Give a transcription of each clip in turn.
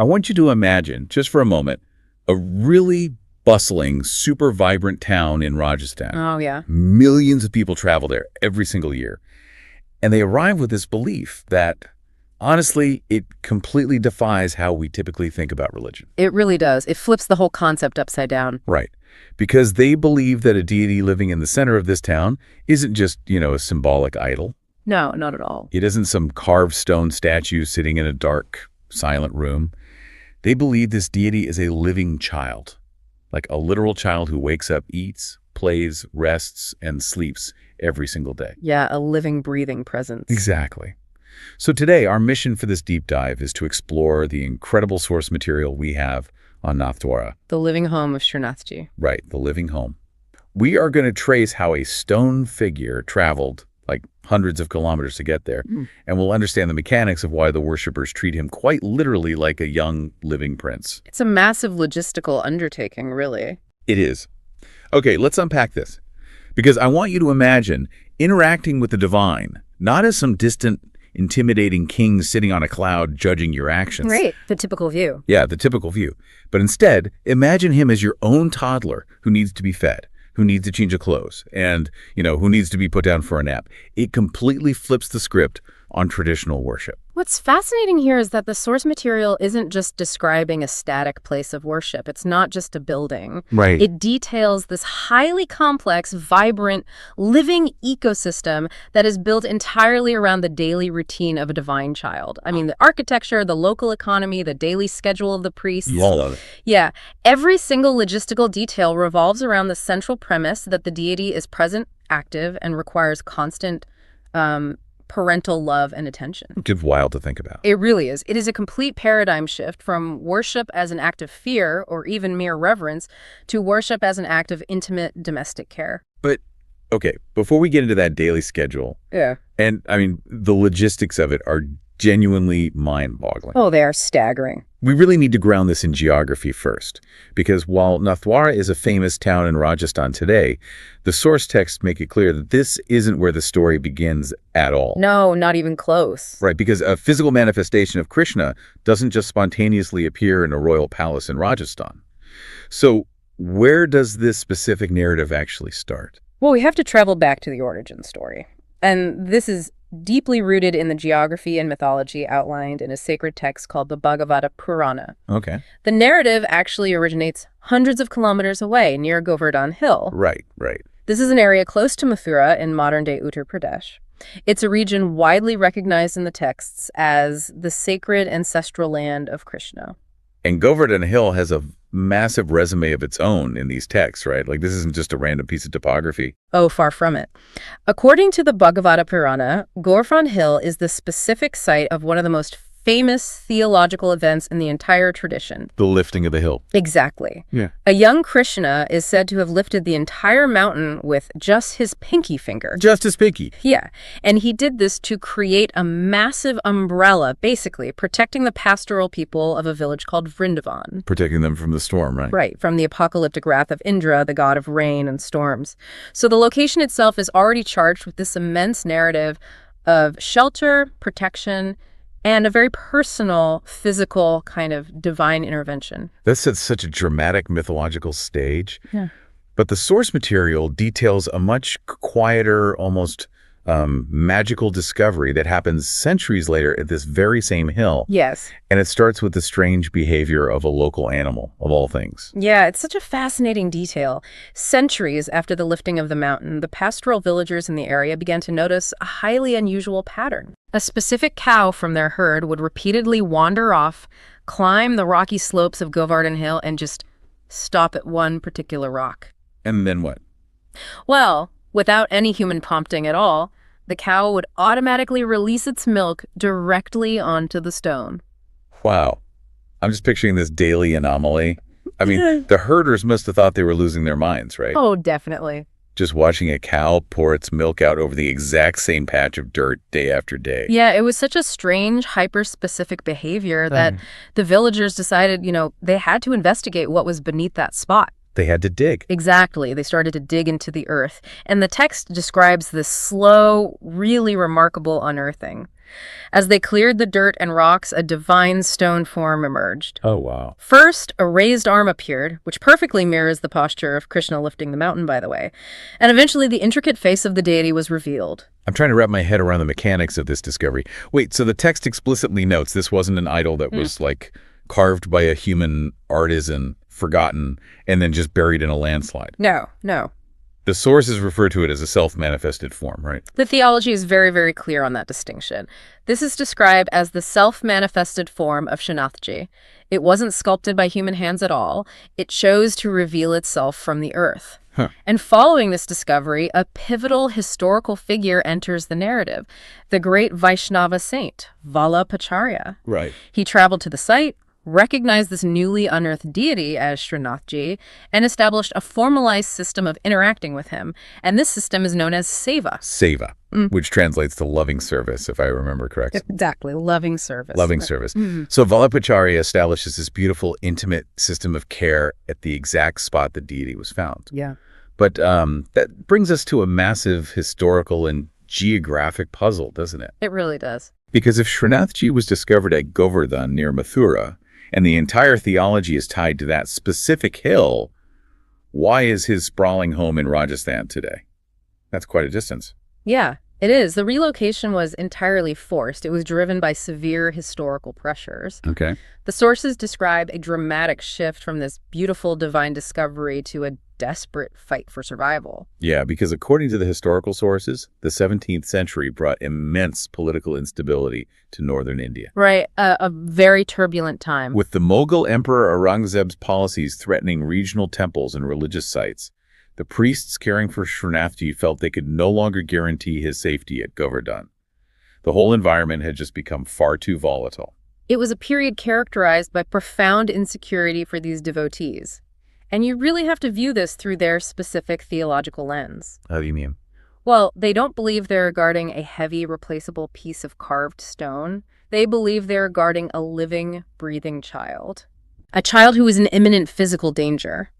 I want you to imagine, just for a moment, a really bustling, super vibrant town in Rajasthan. Oh, yeah. Millions of people travel there every single year. And they arrive with this belief that, honestly, it completely defies how we typically think about religion. It really does. It flips the whole concept upside down. Right. Because they believe that a deity living in the center of this town isn't just, a symbolic idol. No, not at all. It isn't some carved stone statue sitting in a dark, silent room. They believe this deity is a living child, like a literal child who wakes up, eats, plays, rests, and sleeps every single day. Yeah, a living, breathing presence. Exactly. So today, our mission for this deep dive is to explore the incredible source material we have on Nathdwara. The living home of Shrinathji. Right, the living home. We are going to trace how a stone figure traveled like hundreds of kilometers to get there, and we'll understand the mechanics of why the worshippers treat him quite literally like a young living prince. It's a massive logistical undertaking, really. It is. Okay, let's unpack this, because I want you to imagine interacting with the divine, not as some distant, intimidating king sitting on a cloud judging your actions. Right, the typical view. Yeah, the typical view. But instead, imagine him as your own toddler who needs to be fed, who needs to change of clothes, and, who needs to be put down for a nap. It completely flips the script on traditional worship. What's fascinating here is that the source material isn't just describing a static place of worship. It's not just a building. Right. It details this highly complex, vibrant, living ecosystem that is built entirely around the daily routine of a divine child. I mean, the architecture, the local economy, the daily schedule of the priests. All of it. Yeah. Every single logistical detail revolves around the central premise that the deity is present, active, and requires constant parental love and attention. It's wild to think about. It really is. It is a complete paradigm shift from worship as an act of fear or even mere reverence to worship as an act of intimate domestic care. But, okay, before we get into that daily schedule, and I mean, the logistics of it are genuinely mind-boggling. Oh, they are staggering. We really need to ground this in geography first, because while Nathdwara is a famous town in Rajasthan today, the source texts make it clear that this isn't where the story begins at all. No, not even close. Right, because a physical manifestation of Krishna doesn't just spontaneously appear in a royal palace in Rajasthan. So where does this specific narrative actually start? Well, we have to travel back to the origin story. And this is deeply rooted in the geography and mythology outlined in a sacred text called the Bhagavata Purana. Okay. The narrative actually originates hundreds of kilometers away near Govardhan Hill. Right. This is an area close to Mathura in modern-day Uttar Pradesh. It's a region widely recognized in the texts as the sacred ancestral land of Krishna. And Govardhan Hill has a massive resume of its own in these texts, right? Like, this isn't just a random piece of topography. Oh, far from it. According to the Bhagavata Purana, Govardhan Hill is the specific site of one of the most famous theological events in the entire tradition. The lifting of the hill. Exactly. Yeah. A young Krishna is said to have lifted the entire mountain with just his pinky finger. Just his pinky. Yeah. And he did this to create a massive umbrella, basically, protecting the pastoral people of a village called Vrindavan. Protecting them from the storm, right? Right, from the apocalyptic wrath of Indra, the god of rain and storms. So the location itself is already charged with this immense narrative of shelter, protection, and a very personal, physical kind of divine intervention. That sets such a dramatic mythological stage. Yeah. But the source material details a much quieter, almost magical discovery that happens centuries later at this very same hill. Yes. And it starts with the strange behavior of a local animal, of all things. Yeah, it's such a fascinating detail. Centuries after the lifting of the mountain, the pastoral villagers in the area began to notice a highly unusual pattern. A specific cow from their herd would repeatedly wander off, climb the rocky slopes of Govardhan Hill, and just stop at one particular rock. And then what? Well, without any human prompting at all, the cow would automatically release its milk directly onto the stone. Wow. I'm just picturing this daily anomaly. I mean, the herders must have thought they were losing their minds, right? Oh, definitely. Just watching a cow pour its milk out over the exact same patch of dirt day after day. Yeah, it was such a strange, hyper-specific behavior that the villagers decided, they had to investigate what was beneath that spot. They had to dig. Exactly. They started to dig into the earth. And the text describes this slow, really remarkable unearthing. As they cleared the dirt and rocks, a divine stone form emerged. Oh, wow. First, a raised arm appeared, which perfectly mirrors the posture of Krishna lifting the mountain, by the way. And eventually, the intricate face of the deity was revealed. I'm trying to wrap my head around the mechanics of this discovery. Wait, so the text explicitly notes this wasn't an idol that was like carved by a human artisan, forgotten, and then just buried in a landslide. No. The sources refer to it as a self-manifested form, right? The theology is very, very clear on that distinction. This is described as the self-manifested form of Shrinathji. It wasn't sculpted by human hands at all. It chose to reveal itself from the earth. Huh. And following this discovery, a pivotal historical figure enters the narrative, the great Vaishnava saint, Vallabhacharya. Right. He traveled to the site, recognized this newly unearthed deity as Shrinathji, and established a formalized system of interacting with him. And this system is known as seva. Seva, which translates to loving service, if I remember correctly. Exactly, loving service. Loving service. So Vallabhacharya establishes this beautiful, intimate system of care at the exact spot the deity was found. Yeah. But that brings us to a massive historical and geographic puzzle, doesn't it? It really does. Because if Shrinathji was discovered at Govardhan near Mathura, and the entire theology is tied to that specific hill, why is his sprawling home in Rajasthan today? That's quite a distance. Yeah, it is. The relocation was entirely forced. It was driven by severe historical pressures. Okay. The sources describe a dramatic shift from this beautiful divine discovery to a desperate fight for survival. Yeah, because according to the historical sources, the 17th century brought immense political instability to northern India. Right, a very turbulent time. With the Mughal Emperor Aurangzeb's policies threatening regional temples and religious sites, the priests caring for Srinathji felt they could no longer guarantee his safety at Govardhan. The whole environment had just become far too volatile. It was a period characterized by profound insecurity for these devotees. And you really have to view this through their specific theological lens. How do you mean? Well, they don't believe they're guarding a heavy, replaceable piece of carved stone. They believe they're guarding a living, breathing child. A child who is in imminent physical danger.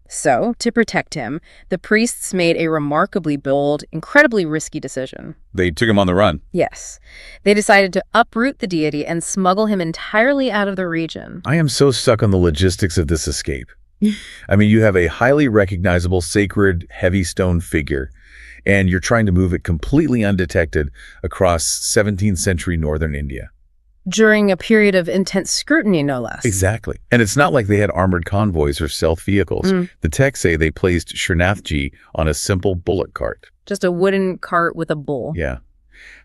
So, to protect him, the priests made a remarkably bold, incredibly risky decision. They took him on the run. Yes. They decided to uproot the deity and smuggle him entirely out of the region. I am so stuck on the logistics of this escape. I mean, you have a highly recognizable, sacred, heavy stone figure, and you're trying to move it completely undetected across 17th century northern India. During a period of intense scrutiny, no less. Exactly. And it's not like they had armored convoys or stealth vehicles. The texts say they placed Srinathji on a simple bullock cart. Just a wooden cart with a bull. Yeah.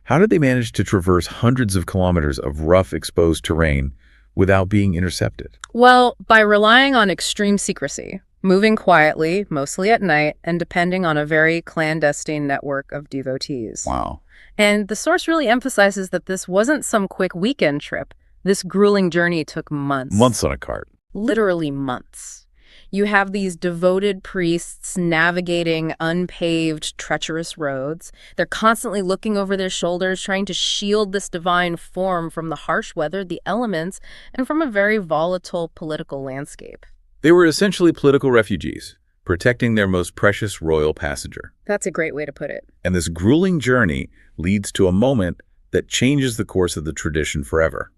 How did they manage to traverse hundreds of kilometers of rough, exposed terrain without being intercepted? Well, by relying on extreme secrecy, moving quietly, mostly at night, and depending on a very clandestine network of devotees. Wow. And the source really emphasizes that this wasn't some quick weekend trip. This grueling journey took months. Months on a cart. Literally months. You have these devoted priests navigating unpaved, treacherous roads. They're constantly looking over their shoulders, trying to shield this divine form from the harsh weather, the elements, and from a very volatile political landscape. They were essentially political refugees, protecting their most precious royal passenger. That's a great way to put it. And this grueling journey leads to a moment that changes the course of the tradition forever.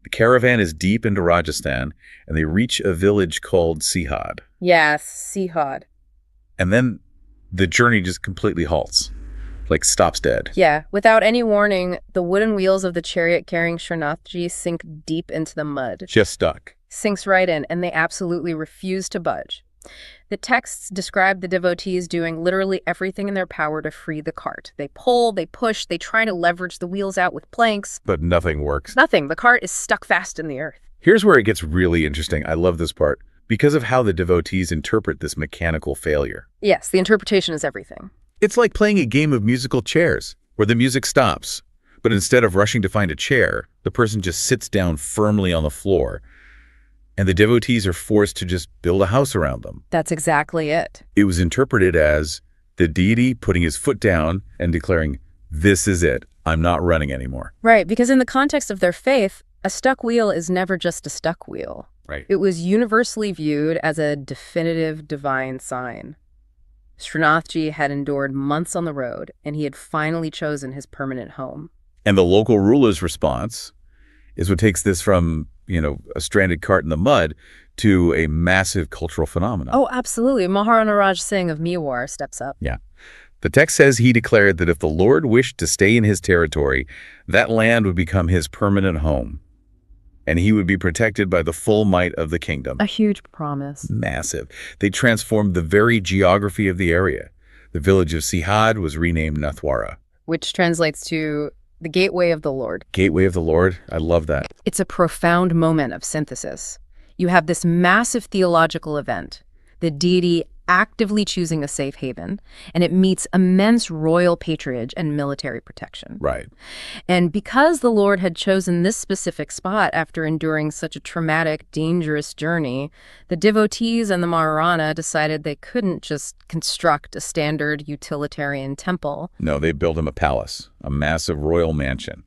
The caravan is deep into Rajasthan, and they reach a village called Sihad. Yes, Sihad. And then the journey just completely halts, like stops dead. Yeah, without any warning, the wooden wheels of the chariot carrying Srinathji sink deep into the mud. Just stuck. Sinks right in, and they absolutely refuse to budge. The texts describe the devotees doing literally everything in their power to free the cart. They pull, they push, they try to leverage the wheels out with planks. But nothing works. Nothing. The cart is stuck fast in the earth. Here's where it gets really interesting. I love this part. Because of how the devotees interpret this mechanical failure. Yes, the interpretation is everything. It's like playing a game of musical chairs, where the music stops. But instead of rushing to find a chair, the person just sits down firmly on the floor. And the devotees are forced to just build a house around them. That's exactly it. It was interpreted as the deity putting his foot down and declaring, "This is it. I'm not running anymore." Right, because in the context of their faith, a stuck wheel is never just a stuck wheel. Right. It was universally viewed as a definitive divine sign. Srinathji had endured months on the road, and he had finally chosen his permanent home. And the local ruler's response is what takes this from, a stranded cart in the mud to a massive cultural phenomenon. Oh, absolutely. Maharana Raj Singh of Mewar steps up. Yeah. The text says he declared that if the Lord wished to stay in his territory, that land would become his permanent home, and he would be protected by the full might of the kingdom. A huge promise. Massive. They transformed the very geography of the area. The village of Sihad was renamed Nathdwara. Which translates to the gateway of the Lord. Gateway of the Lord. I love that. It's a profound moment of synthesis. You have this massive theological event, the deity actively choosing a safe haven, and it meets immense royal patronage and military protection. Right. And because the Lord had chosen this specific spot after enduring such a traumatic, dangerous journey, the devotees and the Maharana decided they couldn't just construct a standard utilitarian temple. No, they built him a palace, a massive royal mansion,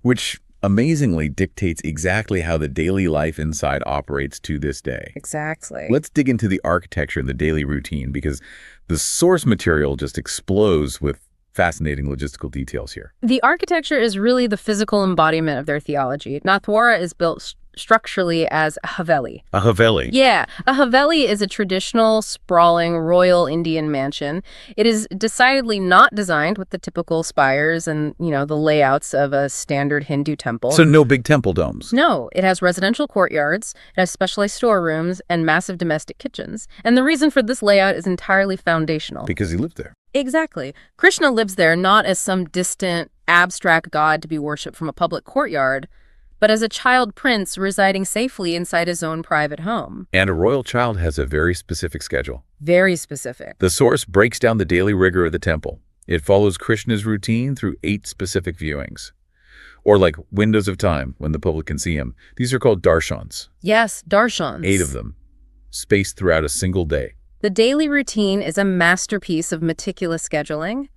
which amazingly dictates exactly how the daily life inside operates to this day. Exactly. Let's dig into the architecture and the daily routine, because the source material just explodes with fascinating logistical details here. The architecture is really the physical embodiment of their theology. Nathdwara is built structurally as a haveli. A haveli? Yeah. A haveli is a traditional, sprawling, royal Indian mansion. It is decidedly not designed with the typical spires and, the layouts of a standard Hindu temple. So no big temple domes? No. It has residential courtyards, it has specialized storerooms, and massive domestic kitchens. And the reason for this layout is entirely foundational. Because he lived there. Exactly. Krishna lives there not as some distant, abstract god to be worshipped from a public courtyard, but as a child prince residing safely inside his own private home. And a royal child has a very specific schedule. Very specific. The source breaks down the daily rigor of the temple. It follows Krishna's routine through 8 specific viewings. Or like windows of time when the public can see him. These are called darshans. Yes, darshans. 8 of them, spaced throughout a single day. The daily routine is a masterpiece of meticulous scheduling.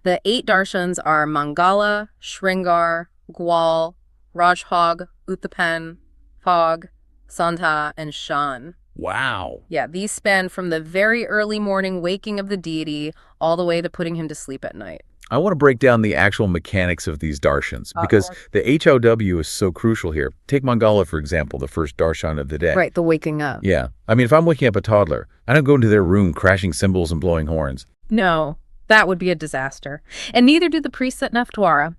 The 8 darshans are Mangala, Shringar, Gwal, Rajhog, Uttapan, Phog, Santha, and Shan. Wow. Yeah, these span from the very early morning waking of the deity all the way to putting him to sleep at night. I want to break down the actual mechanics of these darshans because the HOW is so crucial here. Take Mangala, for example, the first darshan of the day. Right, the waking up. Yeah. I mean, if I'm waking up a toddler, I don't go into their room crashing cymbals and blowing horns. No, that would be a disaster. And neither do the priests at Nathdwara.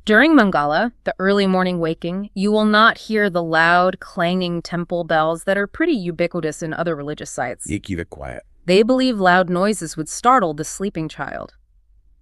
During Mangala, the early morning waking, you will not hear the loud, clanging temple bells that are pretty ubiquitous in other religious sites. You keep it quiet. They believe loud noises would startle the sleeping child.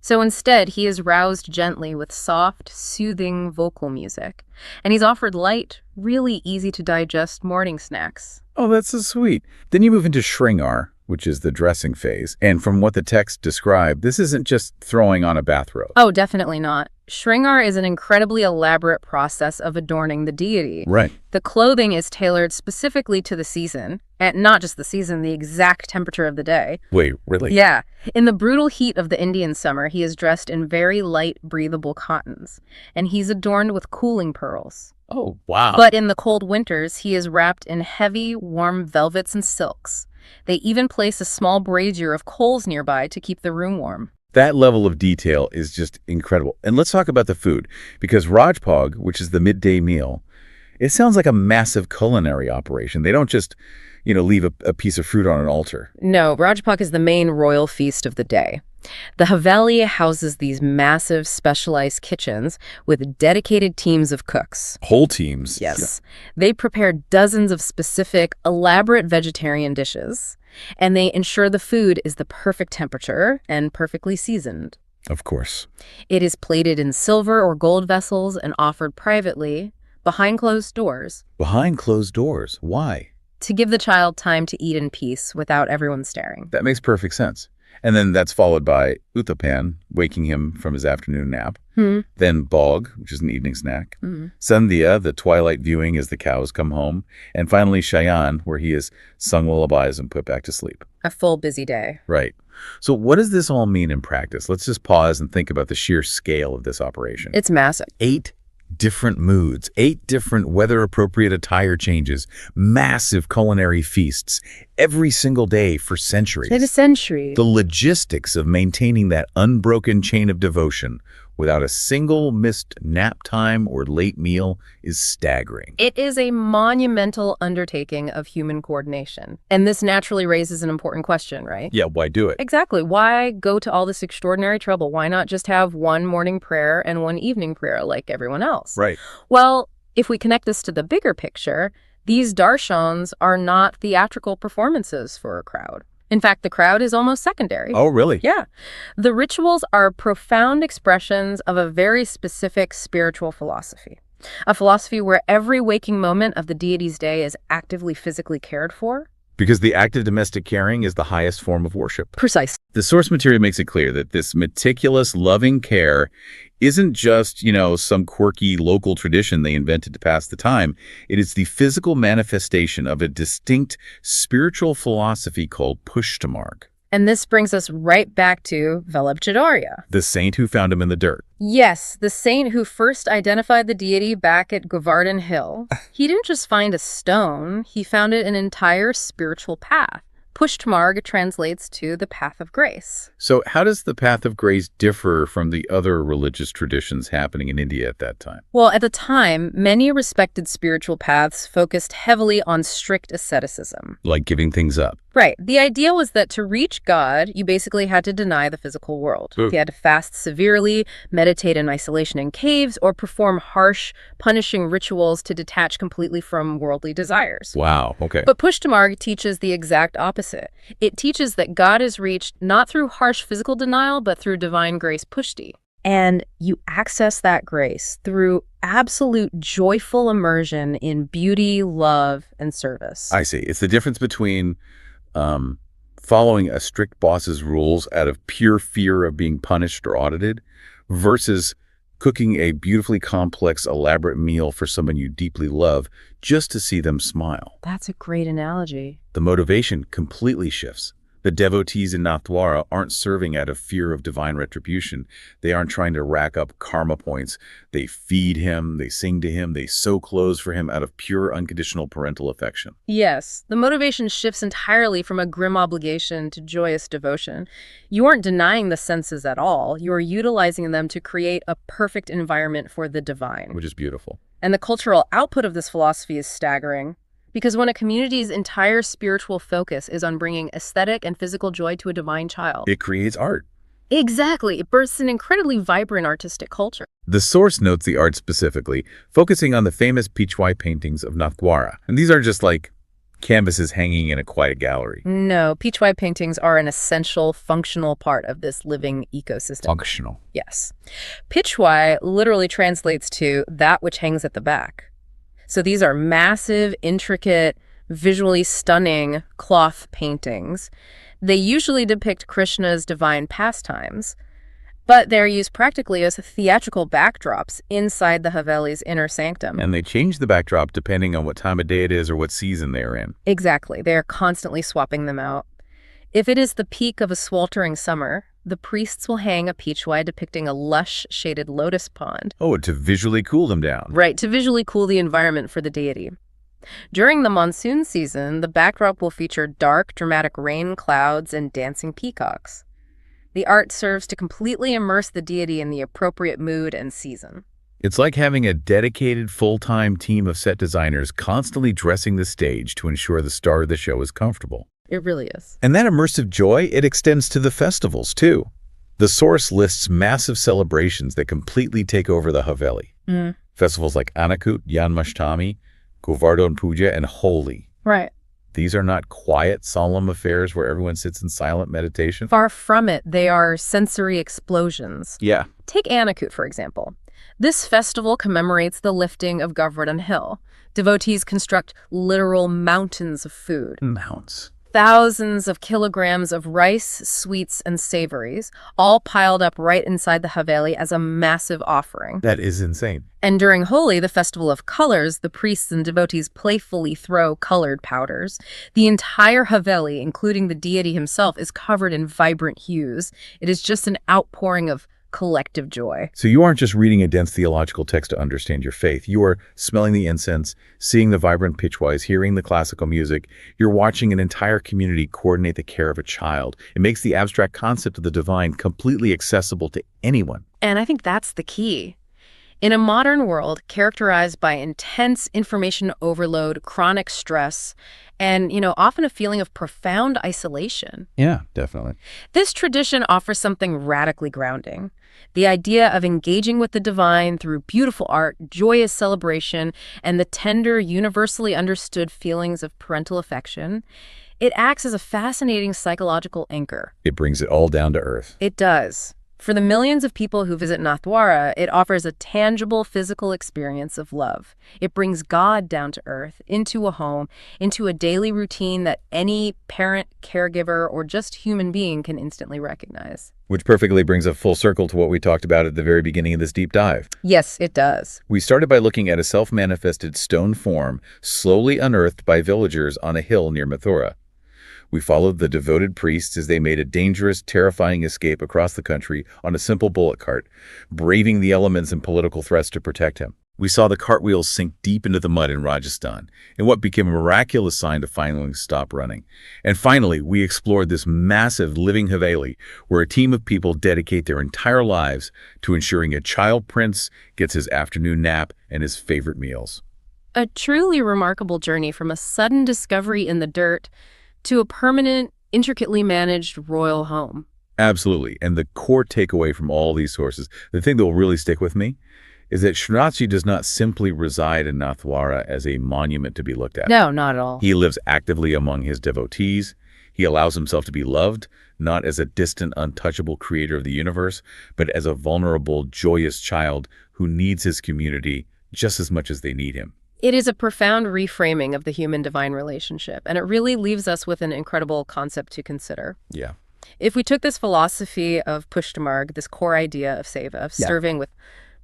So instead, he is roused gently with soft, soothing vocal music. And he's offered light, really easy-to-digest morning snacks. Oh, that's so sweet. Then you move into Shringar, which is the dressing phase. And from what the text described, this isn't just throwing on a bathrobe. Oh, definitely not. Shringar is an incredibly elaborate process of adorning the deity. Right. The clothing is tailored specifically to the season, and not just the season, the exact temperature of the day. Wait, really? Yeah. In the brutal heat of the Indian summer, he is dressed in very light, breathable cottons, and he's adorned with cooling pearls. Oh, wow. But in the cold winters, he is wrapped in heavy, warm velvets and silks. They even place a small brazier of coals nearby to keep the room warm. That level of detail is just incredible. And let's talk about the food, because Rajpog, which is the midday meal, it sounds like a massive culinary operation. They don't just, leave a piece of fruit on an altar. No, Rajpog is the main royal feast of the day. The Haveli houses these massive specialized kitchens with dedicated teams of cooks. Whole teams? Yes. They prepare dozens of specific, elaborate vegetarian dishes, and they ensure the food is the perfect temperature and perfectly seasoned. Of course. It is plated in silver or gold vessels and offered privately, behind closed doors. Behind closed doors? Why? To give the child time to eat in peace without everyone staring. That makes perfect sense. And then that's followed by Uttapan, waking him from his afternoon nap. Then Bog, which is an evening snack. Sandhya, the twilight viewing as the cows come home. And finally Shayan, where he is sung lullabies and put back to sleep. A full busy day. Right. So what does this all mean in practice? Let's just pause and think about the sheer scale of this operation. It's massive. 8 different moods, 8 different weather-appropriate attire changes, massive culinary feasts, every single day for centuries. In a century. The logistics of maintaining that unbroken chain of devotion, without a single missed nap time or late meal is staggering. It is a monumental undertaking of human coordination. And this naturally raises an important question, right? Yeah, why do it? Exactly. Why go to all this extraordinary trouble? Why not just have one morning prayer and one evening prayer like everyone else? Right. Well, if we connect this to the bigger picture, these darshans are not theatrical performances for a crowd. In fact, the crowd is almost secondary. Oh, really? Yeah. The rituals are profound expressions of a very specific spiritual philosophy. A philosophy where every waking moment of the deity's day is actively physically cared for. Because the act of domestic caring is the highest form of worship. Precise. The source material makes it clear that this meticulous, loving care isn't just, some quirky local tradition they invented to pass the time. It is the physical manifestation of a distinct spiritual philosophy called Pushtamarg. And this brings us right back to Vallabhadra, The saint who found him in the dirt. Yes, the saint who first identified the deity back at Govardhan Hill. He didn't just find a stone, he founded an entire spiritual path. Pushtamarg translates to the path of grace. So how does the path of grace differ from the other religious traditions happening in India at that time? Well, at the time, many respected spiritual paths focused heavily on strict asceticism. Like giving things up. Right. The idea was that to reach God, you basically had to deny the physical world. Ooh. You had to fast severely, meditate in isolation in caves, or perform harsh, punishing rituals to detach completely from worldly desires. Wow, okay. But Pushtamarg teaches the exact opposite. It teaches that God is reached not through harsh physical denial, but through divine grace pushti. And you access that grace through absolute joyful immersion in beauty, love, and service. I see. It's the difference between following a strict boss's rules out of pure fear of being punished or audited versus cooking a beautifully complex, elaborate meal for someone you deeply love just to see them smile. That's a great analogy. The motivation completely shifts. The devotees in Nathdwara aren't serving out of fear of divine retribution. They aren't trying to rack up karma points. They feed him, they sing to him, they sew clothes for him out of pure, unconditional parental affection. Yes, the motivation shifts entirely from a grim obligation to joyous devotion. You aren't denying the senses at all. You are utilizing them to create a perfect environment for the divine. Which is beautiful. And the cultural output of this philosophy is staggering. Because when a community's entire spiritual focus is on bringing aesthetic and physical joy to a divine child. It creates art. Exactly. It births an incredibly vibrant artistic culture. The source notes the art specifically, focusing on the famous Pichwai paintings of Nathdwara. And these are just like canvases hanging in a quiet gallery. No, Pichwai paintings are an essential, functional part of this living ecosystem. Functional. Yes. Pichwai literally translates to that which hangs at the back. So these are massive, intricate, visually stunning cloth paintings. They usually depict Krishna's divine pastimes, but they're used practically as theatrical backdrops inside the Haveli's inner sanctum. And they change the backdrop depending on what time of day it is or what season they're in. Exactly. They are constantly swapping them out. If it is the peak of a sweltering summer, the priests will hang a Pichwai depicting a lush, shaded lotus pond. Oh, to visually cool them down. Right, to visually cool the environment for the deity. During the monsoon season, the backdrop will feature dark, dramatic rain clouds and dancing peacocks. The art serves to completely immerse the deity in the appropriate mood and season. It's like having a dedicated full-time team of set designers constantly dressing the stage to ensure the star of the show is comfortable. It really is. And that immersive joy, it extends to the festivals, too. The source lists massive celebrations that completely take over the Haveli. Festivals like Annakut, Janmashtami, Govardhan Puja, and Holi. Right. These are not quiet, solemn affairs where everyone sits in silent meditation. Far from it, they are sensory explosions. Yeah. Take Annakut, for example. This festival commemorates the lifting of Govardhan Hill. Devotees construct literal mountains of food. Mounts. Thousands of kilograms of rice, sweets, and savories, all piled up right inside the Haveli as a massive offering. That is insane. And during Holi, the festival of colors, the priests and devotees playfully throw colored powders. The entire Haveli, including the deity himself, is covered in vibrant hues. It is just an outpouring of collective joy. So you aren't just reading a dense theological text to understand your faith. You are smelling the incense, seeing the vibrant pitchwise, hearing the classical music. You're watching an entire community coordinate the care of a child. It makes the abstract concept of the divine completely accessible to anyone. And I think that's the key. In a modern world characterized by intense information overload, chronic stress, and, often a feeling of profound isolation, Yeah, definitely. this tradition offers something radically grounding. The idea of engaging with the divine through beautiful art, joyous celebration, and the tender, universally understood feelings of parental affection. It acts as a fascinating psychological anchor. It brings it all down to earth. It does. For the millions of people who visit Nathdwara, it offers a tangible physical experience of love. It brings God down to earth, into a home, into a daily routine that any parent, caregiver, or just human being can instantly recognize. Which perfectly brings a full circle to what we talked about at the very beginning of this deep dive. Yes, it does. We started by looking at a self-manifested stone form slowly unearthed by villagers on a hill near Mathura. We followed the devoted priests as they made a dangerous, terrifying escape across the country on a simple bullock cart, braving the elements and political threats to protect him. We saw the cartwheels sink deep into the mud in Rajasthan, in what became a miraculous sign to finally stop running. And finally, we explored this massive living Haveli, where a team of people dedicate their entire lives to ensuring a child prince gets his afternoon nap and his favorite meals. A truly remarkable journey from a sudden discovery in the dirt to a permanent, intricately managed royal home. Absolutely. And the core takeaway from all these sources, the thing that will really stick with me, is that Shrinathji does not simply reside in Nathdwara as a monument to be looked at. No, not at all. He lives actively among his devotees. He allows himself to be loved, not as a distant, untouchable creator of the universe, but as a vulnerable, joyous child who needs his community just as much as they need him. It is a profound reframing of the human-divine relationship, and it really leaves us with an incredible concept to consider. Yeah. If we took this philosophy of Pushtamarg, this core idea of seva, of serving with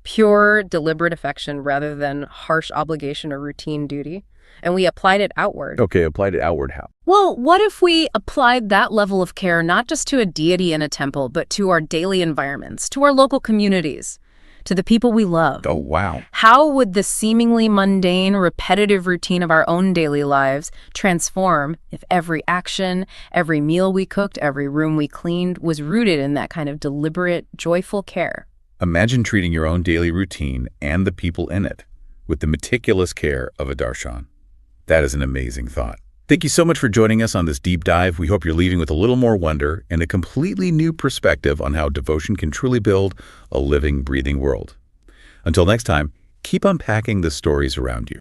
pure, deliberate affection rather than harsh obligation or routine duty, and we applied it outward. Okay, applied it outward how? Well, what if we applied that level of care not just to a deity in a temple, but to our daily environments, to our local communities, to the people we love? Oh, wow. How would the seemingly mundane, repetitive routine of our own daily lives transform if every action, every meal we cooked, every room we cleaned was rooted in that kind of deliberate, joyful care? Imagine treating your own daily routine and the people in it with the meticulous care of a darshan. That is an amazing thought. Thank you so much for joining us on this deep dive. We hope you're leaving with a little more wonder and a completely new perspective on how devotion can truly build a living, breathing world. Until next time, keep unpacking the stories around you.